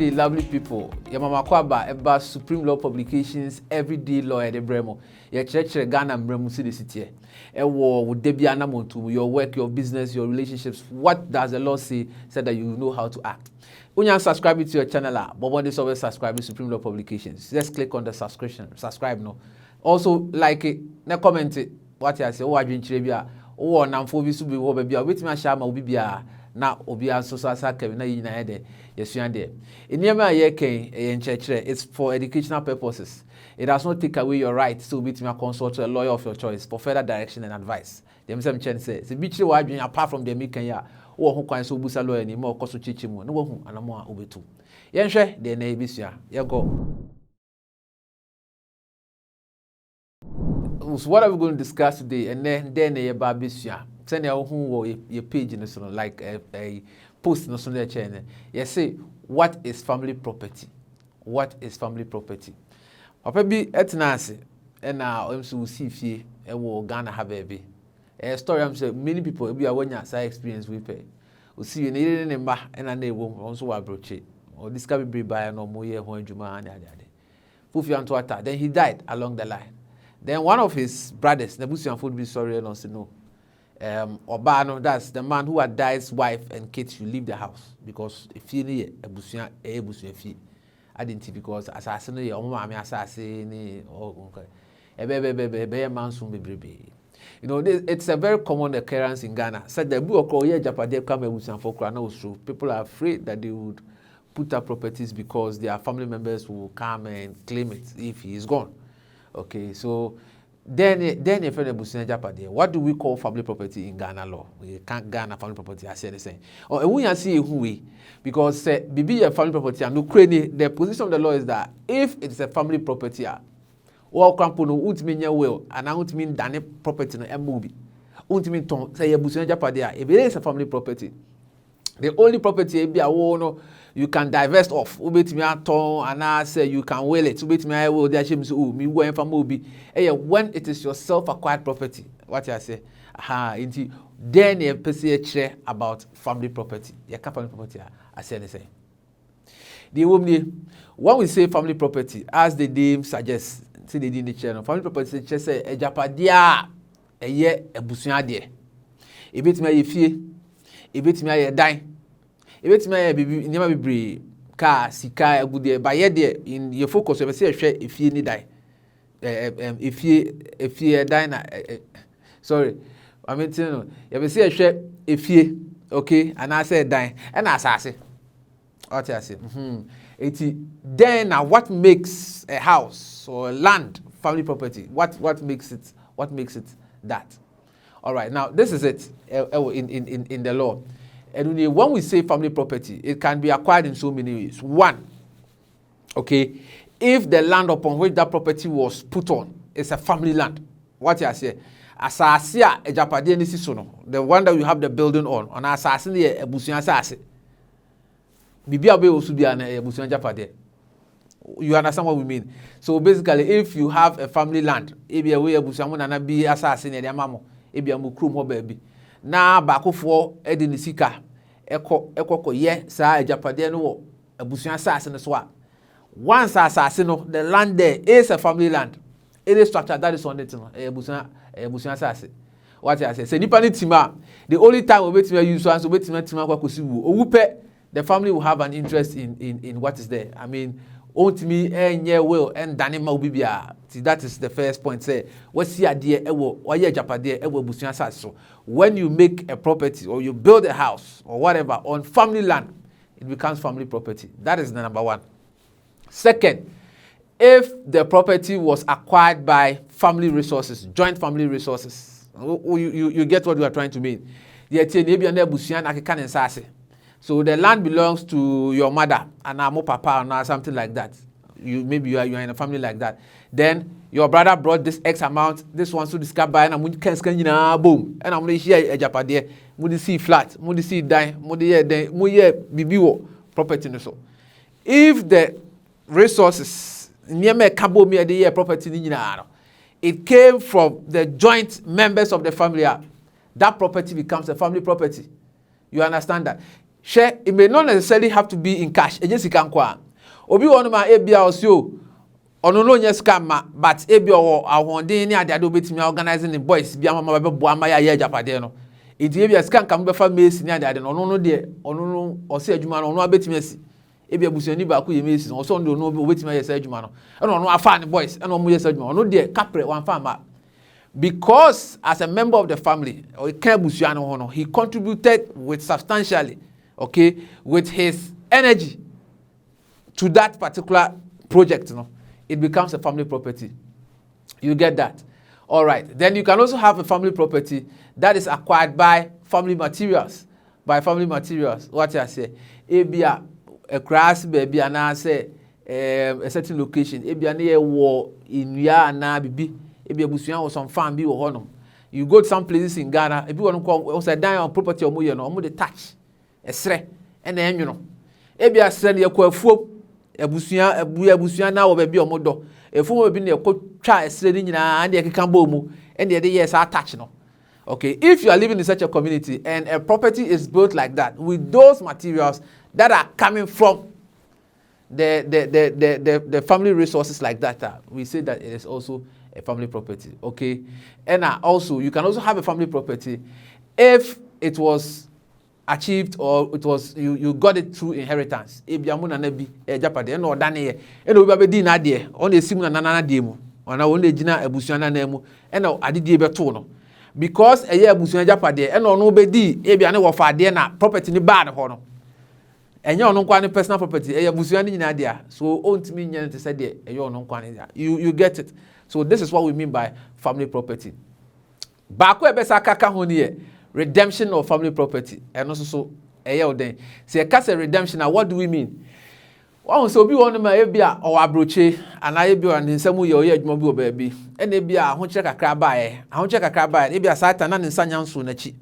day, lovely people. Your mama kwaba about Supreme Law Publications, everyday lawyer de bremo. Your church Ghana bremo see the city. Ewo would there be an amount to your work, your business, your relationships. What does the law say? Said that you know how to act. When you subscribe to your channel, but when this always subscribe to Supreme Law Publications, just click on the subscribe no. Also like it, na comment it. What you say? Oh, I drink chiribia. Oh, na mfobi subi wo baby. Wait me share ma obi bia. Na obi aso so asa kemi na yi na ye de yesuan de enema ye ken enchechere. It's for educational purposes. It does not take away your right to be to consult a lawyer of your choice for further direction and advice. Dem say chen say se bichire wa adwen apart from the mekan ya wo ho kwan so busa lawyer ni ma okoso chichi mu no wo hu anamo a obetu ye nhwe de na ebisua ye go. So what are we going to discuss today? And then ye ba bisua send your page in the like a post in the channel. You say, what is family property? What is family property? Papa bi etnase and now I'm so see fie e wo Ghana have baby. A story I'm say many people be awanya say experience we pay. We see you need ne mba and na wo also wa broche. Or this can be by no more year ho adwuma and ade. Fufi anto ata. Then he died along the line. Then one of his brothers, Nebusian food be sorry and also no. Obano, that's the man who had died's wife and kids should leave the house because if you need a busuan fee, I didn't because assassin your mammy assassin or a man soon be. You know, it's a very common occurrence in Ghana. Said the book or Japade come a busuan for Kranos. People are afraid that they would put up properties because their family members will come and claim it if he is gone. Okay, so then if any business Japade, what do we call family property in Ghana law? We can't Ghana family property. I say the same. Or we can see who we because be a family property and no credit. The position of the law is that if it's a family property, or company won't mean your will and I won't mean done property no movie. Won't mean to say a business Japade. If it is a family property, the only property be a no. You can divest off. Ubetimi aton and I say you can will it. Ubetimi I will there shame so me go from obi. When it is your self-acquired property. What I say? Inti then you person about family property. Your family property. I say the same. The woman when we say family property, as the name suggests, see the in the channel. Family property just say a japadia a year a busunya de. Ebetimi aye fie. Ebetimi aye dan. If my baby never be car, sika, a good day, by in your focus, ever say a share if you need die. If you dine, sorry, I mean, you ever say a share if you okay, and I say die, and I say, what I say, then now what makes a house or land family property? What makes it that? All right, now this is it in the law. And when we say family property, it can be acquired in so many ways. One, okay, if the land upon which that property was put on is a family land, what you say, asasia a Japade ni sisono, the one that you have the building on asasi ni a busunya asasi. Bibi abe osubi ana a busunya Japade. You understand what we mean? So basically, if you have a family land, ebi awe a busunya mo na bi asasi ni de amamo, ebi amu krum ho baby. Na bakofo edi ni sika ekoko ye saa Japade no abusuan asase no so a once asase no the land there is a family land. Any structure that is on it no abusuan asase. What I say nipa ni tima the only time we betima use so betima tima kwakosi wu owu pe the family will have an interest in what is there. I mean ultimately enye will and danima obibia. That is the first point. Say what's the idea ewo oye Japade ewo busuan asase so. When you make a property or you build a house or whatever on family land, it becomes family property. That is the number one. Second, if the property was acquired by family resources, joint family resources, you get what we are trying to mean. So the land belongs to your mother and amo papa or something like that. Maybe you are in a family like that. Then your brother brought this X amount, this one to discover and I'm boom. And I'm going to share a Japade, would see flat, would see die, would bibiwo property no so. If the resources near me kabo me the property it came from the joint members of the family, that property becomes a family property. You understand that? share, it may not necessarily have to be in cash. Agency can kwa. Obi wonu ma ebia osio. Ono no nye scam ma, but ebia o ahonde ni ade ade obetimi organizing the boys bia mama be bo ama ya japade no. Enti ebia scam kam be fa mesi ni ade ade no ono de ono no ose adwuma no ono abetimi asi. Ebia busuani ba ko ye mesi no so ndo no obetimi ya sa adwuma no. Eno ono afa ni boys, eno mo ye sa adwuma. Ono de kapre wan fa ma. Because as a member of the family, or he contributed with substantially, okay, with his energy to that particular project, you know, it becomes a family property. You get that? All right. Then you can also have a family property that is acquired by family materials. By family materials, what I say, ebia a grass baby and I say a certain location, ebia near war in ya na bibi. Or some farm be or you go to some places in Ghana, if you want to call also die on property or more the touch a sre and then you know. Ebia send your quail foop, a busia now or baby or modo. A fool will be near coat try sledding and the cambomu and the other years are touch no. Okay, if you are living in such a community and a property is built like that with those materials that are coming from the family resources like that, we say that it is also a family property, okay? And also, you can also have a family property if it was achieved or it was you got it through inheritance. Ebiamu na nebi ejapade no dane e no be di na de on esimu na nana de mu ona won ejina abusuana na mu e no adedie beto no because eye abusuana japade e no no be di ebia ne wo fa de na property ni bad ho no enye ono nkwa ne personal property eye abusuana nyina de a so ontimi nya ne say de eye ono nkwa ne you get it. So this is what we mean by family property. Baako ebesa kaka ho ne redemption of family property. And also so then say kase redemption, what do we mean? One so bi won ma ebia o abroche ana ebia ne nsam ye o ye adwuma bi o ba bi. And ebia ho kire kakra baaye. Ho kire kakra baaye. Ebia Satan na ne nsanya nso na chi.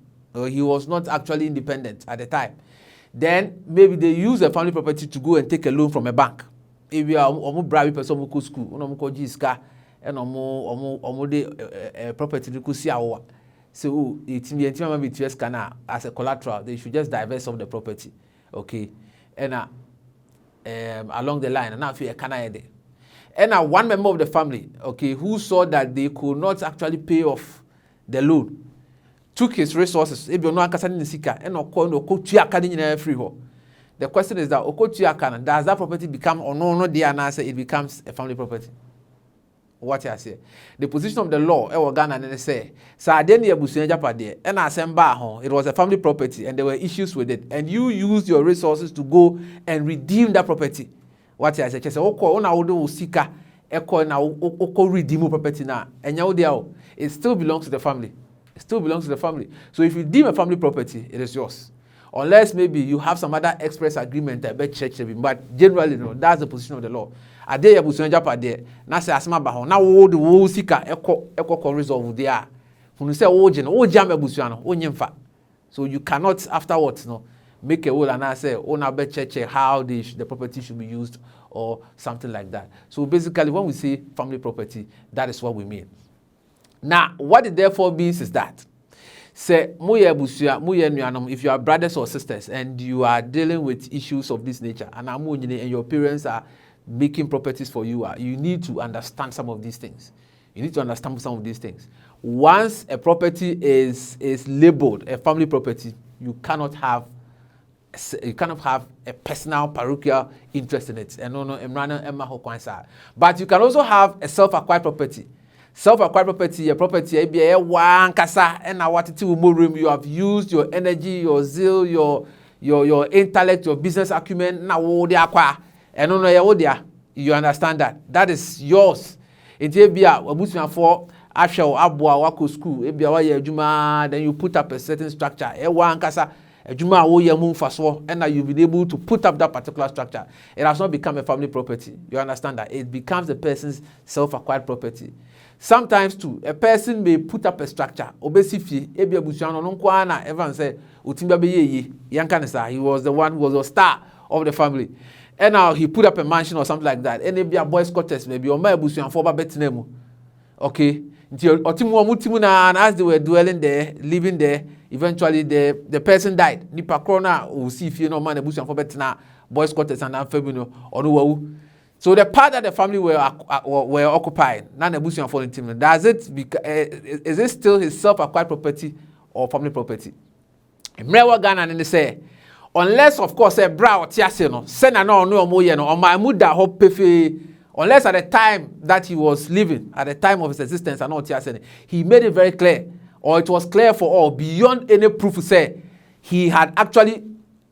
He was not actually independent at the time. Then maybe they use a family property to go and take a loan from a bank. Ebia omo bribe person mo go school, omo ko jiska. And omo de property to see our so it's me scanner as a collateral. They should just divest of the property, okay? And along the line, and now if you can and one member of the family, okay, who saw that they could not actually pay off the loan, took his resources. If you're not and free. The question is that does that property become or no the answer it becomes a family property? What I say, the position of the law, Ghana and say, it was a family property and there were issues with it, and you used your resources to go and redeem that property. What I say, redeem property now, and it still belongs to the family. It still belongs to the family. So if you redeem a family property, it is yours. Unless maybe you have some other express agreement about church, but generally, no, that's the position of the law. Ade ya busunya japade na se asema ba ho na wo sika ekọ resolve there hunu se wo je no wo jam busunya no onye mfa, so you cannot afterwards no make a will and say na be check how the property should be used or something like that. So basically when we say family property, that is what we mean. Now what it therefore means is that say moye busunya moye nuanom, if you are brothers or sisters and you are dealing with issues of this nature and your parents are making properties for you, you need to understand some of these things. You need to understand some of these things. Once a property is labeled a family property, you cannot have a personal parochial interest in it. But you can also have a self-acquired property. Self-acquired property, a property, you have used your energy, your zeal, your intellect, your business acumen, you understand that. That is yours. Then you put up a certain structure. And you'll be able to put up that particular structure. It has not become a family property. You understand that? It becomes the person's self-acquired property. Sometimes too, a person may put up a structure. He was the one who was a star of the family. And now he put up a mansion or something like that. And maybe a boys' quarters, maybe or my bush and for name. Okay. And as they were dwelling there, living there, eventually the person died. Nipa corona will see if you know man the bush and for better boys quarters and amphibino or no. So the part that the family were occupying, now the bush and for team. Does it is it still his self-acquired property or family property? Mrewa Ghana and they say, unless of course a bra or tiasino, send no moyeno or my muda hope pefe. Unless at the time that he was living, at the time of his existence, and not tiasini, he made it very clear, or it was clear for all, beyond any proof to say he had actually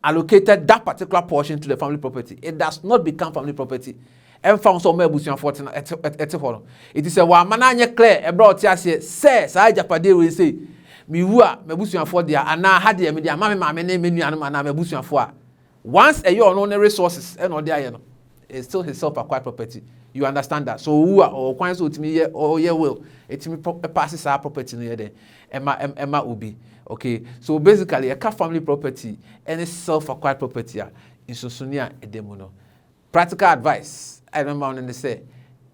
allocated that particular portion to the family property. It does not become family property. And found some busian fortune at it is a one man clear, a broad tiasia says, I japade will say, me wua, me busian for dia, and now had the media, mamma, my name, and I'm a busian for. Once a year on the resources, and all the it's still his self-acquired property. You understand that? So who are or quite so to me or yeah will it me passes our property near there. Emma will be okay. So basically a car family property and it's self-acquired property in Sosunia Edemono. Practical advice. I remember when they say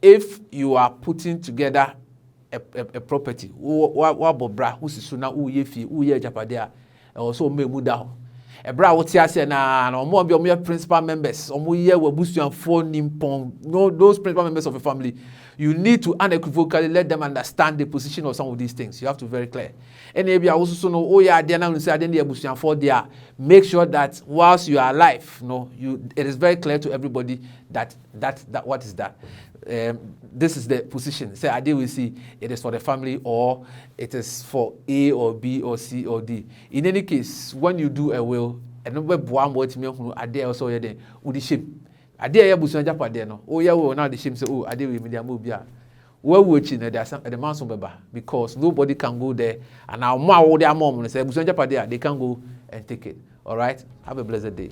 if you are putting together a property, what bobra who's sooner who ye fee, who ye japadea, also me muda. Ebra what ya say na omo be omo principal members omo ye we busuan for nimpon no those principal members of a family you need to unequivocally let them understand the position of some of these things. You have to be very clear. And maybe I also know oh yeah there now say I didn't busuan for there. Make sure that whilst you are alive, it is very clear to everybody that what is that. This is the position. Say I deal with C, it is for the family or it is for A or B or C or D. In any case, when you do a will, and number one what me who are there also there, would the shame. I dare you busuan japa there no. Oh yeah, well now the shame say oh I deal with media mobile. Well watching there's some the man beba because nobody can go there and now more their mom say busuan japa there they can go and take it. All right, have a blessed day.